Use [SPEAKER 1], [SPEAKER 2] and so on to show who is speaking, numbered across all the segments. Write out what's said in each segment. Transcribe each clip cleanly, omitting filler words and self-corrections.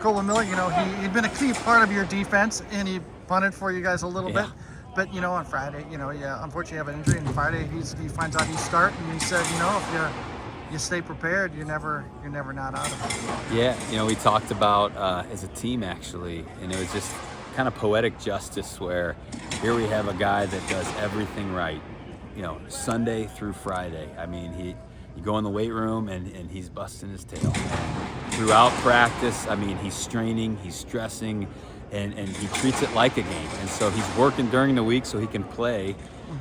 [SPEAKER 1] Kolben Miller, he'd been a key part of your defense, and he punted for you guys a little bit. But, on Friday, unfortunately you have an injury, and Friday he finds out he's starting, and he said, if you stay prepared, you're never not out of it.
[SPEAKER 2] Yeah, we talked about as a team, actually, and it was just kind of poetic justice where here we have a guy that does everything right, Sunday through Friday. I mean, you go in the weight room and he's busting his tail. Throughout practice, I mean, he's straining, he's stressing, and he treats it like a game. And so he's working during the week so he can play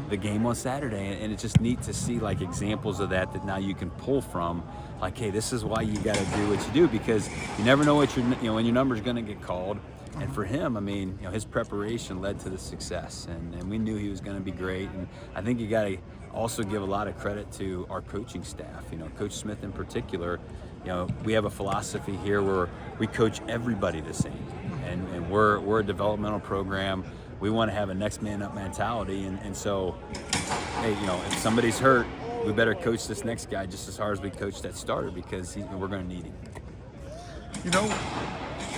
[SPEAKER 2] the game on Saturday. And it's just neat to see like examples of that now you can pull from. Like, hey, this is why you got to do what you do, because you never know what when your number's going to get called. And for him, I mean, his preparation led to the success, and we knew he was going to be great. And I think you got to also give a lot of credit to our coaching staff. Coach Smith in particular. We have a philosophy here where we coach everybody the same, and we're a developmental program. We want to have a next man up mentality, and so, hey, if somebody's hurt, we better coach this next guy just as hard as we coach that starter, because we're going to need him.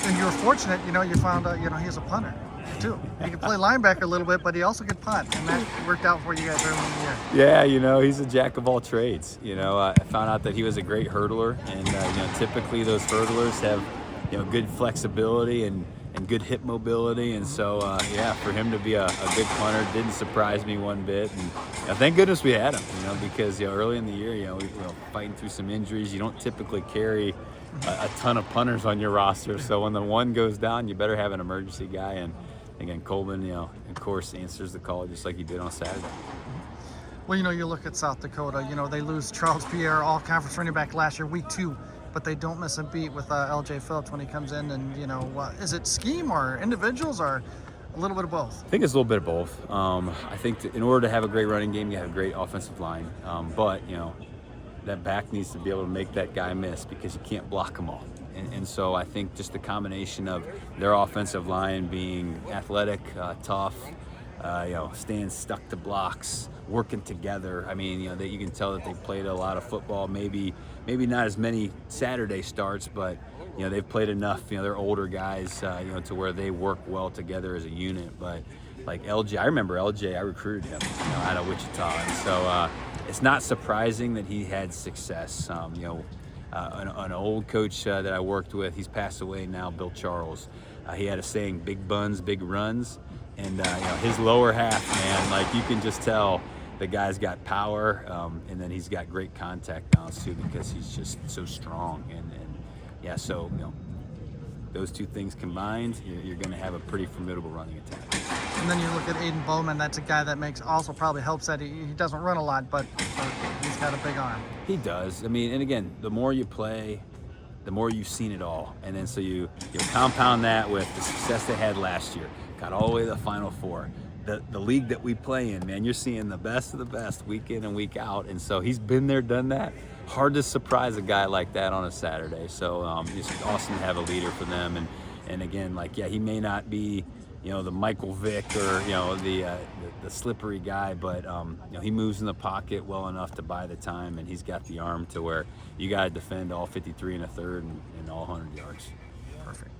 [SPEAKER 1] And you were fortunate, you found out, he's a punter too. He could play linebacker a little bit, but he also could punt, and that worked out for you guys early in the
[SPEAKER 2] year. Yeah, he's a jack of all trades. I found out that he was a great hurdler, and typically those hurdlers have, good flexibility and good hip mobility, and so for him to be a good punter didn't surprise me one bit. And thank goodness we had him, because early in the year, we were fighting through some injuries. You don't typically carry a ton of punters on your roster, so when the one goes down, you better have an emergency guy. And again, Kolben, of course, answers the call just like he did on Saturday.
[SPEAKER 1] Well, you look at South Dakota. They lose Charles Pierre, all-conference running back last year, week 2, but they don't miss a beat with L.J. Phillips when he comes in. And is it scheme or individuals or a little bit of both?
[SPEAKER 2] I think it's a little bit of both. I think in order to have a great running game, you have a great offensive line, but that back needs to be able to make that guy miss, because you can't block them all. And so I think just the combination of their offensive line being athletic, tough, staying stuck to blocks, working together. I mean, that you can tell that they've played a lot of football. Maybe not as many Saturday starts, but they've played enough. They're older guys, to where they work well together as a unit. But like LJ, I remember LJ. I recruited him, out of Wichita, and so it's not surprising that he had success. An old coach that I worked with, he's passed away now, Bill Charles. He had a saying, big buns, big runs. And his lower half, man, like you can just tell the guy's got power, and then he's got great contact balance too, because he's just so strong. And so those two things combined, you're going to have a pretty formidable running attack.
[SPEAKER 1] And then you look at Aiden Bowman. That's a guy that also probably helps that he doesn't run a lot, but he's got a big arm.
[SPEAKER 2] He does. I mean, and again, the more you play, the more you've seen it all. And then so you compound that with the success they had last year. Got all the way to the Final Four. The league that we play in, man, you're seeing the best of the best week in and week out. And so he's been there, done that. Hard to surprise a guy like that on a Saturday. So it's awesome to have a leader for them. And again, he may not be, the Michael Vick or, the slippery guy, but, he moves in the pocket well enough to buy the time, and he's got the arm to where you got to defend all 53 and a third and all 100 yards.
[SPEAKER 1] Perfect.